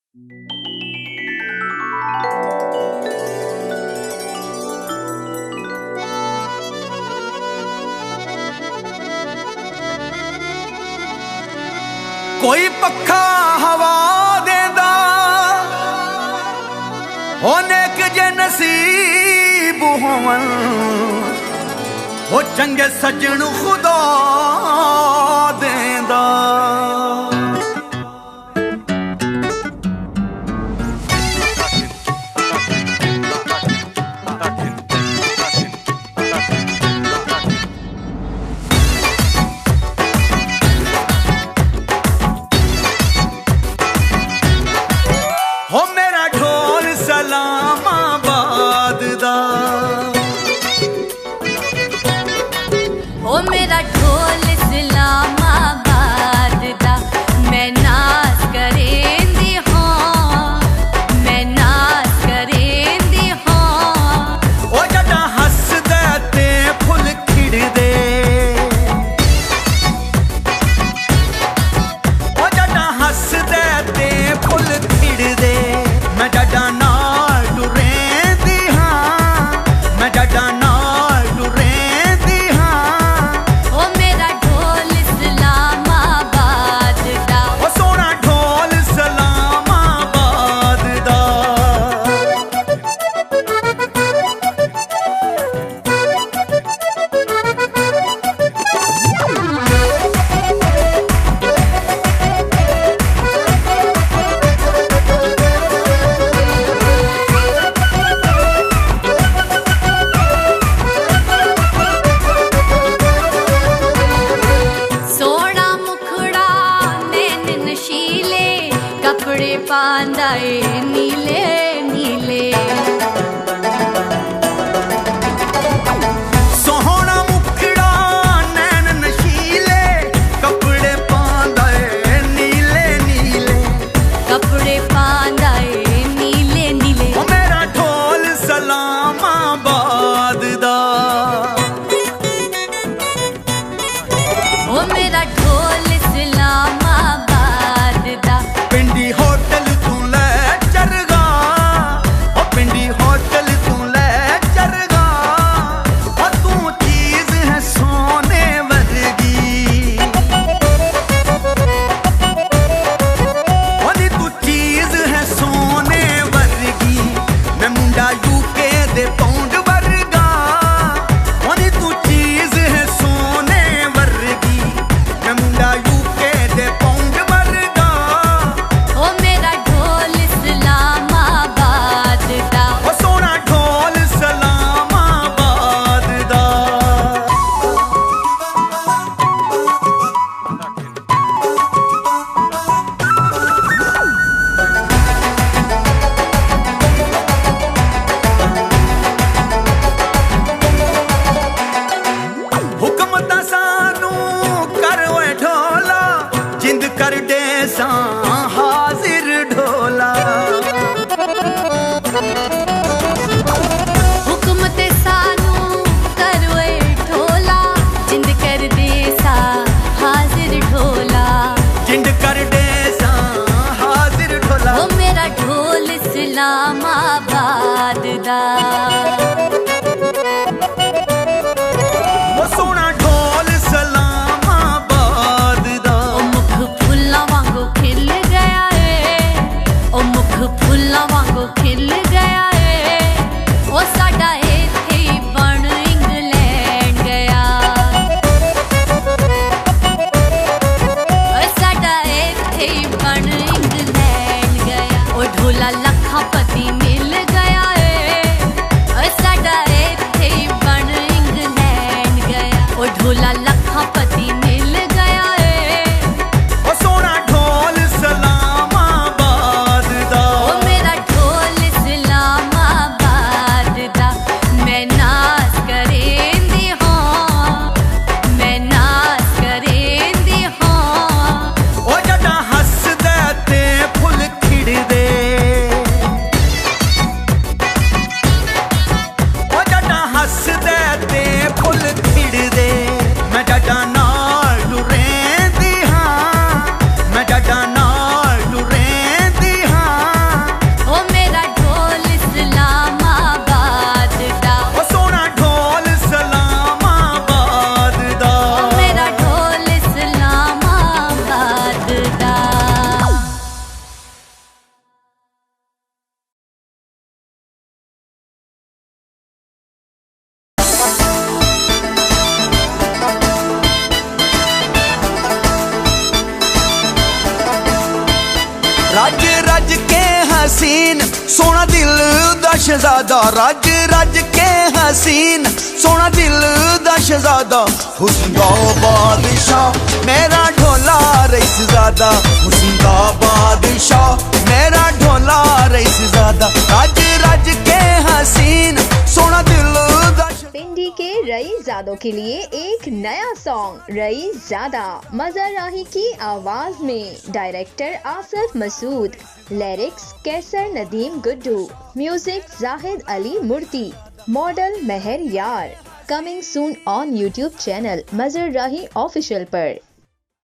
कोई पक्खा हवा देंदा होने के जे नसीब होवन, हो चंगे सजन खुदा देंदा। हो मेरा ढोल सलामाबाद दा, हो मेरा ढोल इस्लामाबाद दा, मैं नाच करेंदी हाँ, मैं नाच करेंदी हाँ। ओ जदा हसदे ते फुल खिड़दे, ओ जदा हसदे ते फुल खिड़दे, मैं जदा नाल टुरेंदी हाँ, मैं जदा नाल टुरेंदी हाँ। हो मेरा ढोल इस्लामाबाद दा, ओ सोना ढोल सलामाबाद दा। सोना मुखड़ा नैन नशीले, कपड़े पांदाए नीले नीले। सोहना मुखड़ा नैन नशीले, कपड़े पांदाए नीले नीले, कपड़े पांदाए नीले नीले। ओ मेरा ढोल सलामाबाद दा। हो मेरा ढोल इस्लामाबाद दा, पिंडी होटल तू ले चरगा, ओ पिंडी होटल तू ले चरगा, ओ तू चीज है सोने वर्गी, ओ नी तू चीज है सोने वर्गी, मैं मुंडा यूके दे पाउंड वर्गा, ओ नी तू चीज है सोने वर्गी, मैं मुंडा यूके दे पाउंड वर्गा। हो मेरा ढोल इस्लामाबाद दा, ओ सोना ढोल सलामाबाद दा। हुक्म ता सानू कर ओए ढोला, जिंद कर दे सां हाजिर ढोला। हुक्म ते सानू करोए ढोला, जिंद कर दे सा हाजिर ढोला। जिंद कर दे सां हाजिर ढोला। हो मेरा ढोल इस्लामाबाद दा, ओ सोना ढोल सलामाबाद दा। ओ मुख फुल्लां वांगू खिल गया है, ओ मुख फुल्लां वांगू खिल गया है। ओ साडा इत्थे ही बण इंग्लैंड गया, ओ साडा इत्थे ही बण इंग्लैंड गया। ओ ढोला लखां पति मिल गया है, ओ साडा रज रज के हसीन सोना दिल दा शहजादा, रज रज के हसीन सोना दिल दा शहजादा, हुस्न दा बादशाह मेरा ढोला रईस ज़ादा, हुस्न दा बादशाह मेरा ढोला रईस ज़ादा, रज रज के हसीन सोना दिल दा। पिंडी के रईसज़ादों के लिए एक नया सॉन्ग रईसज़ादा, मज़हर राही की आवाज में, डायरेक्टर आसिफ मसूद, लिरिक्स कैसर नदीम गुड्डू, म्यूजिक जाहिद अली मूर्ति, मॉडल महर यार। Coming soon on YouTube channel Mazhar Rahi official पर।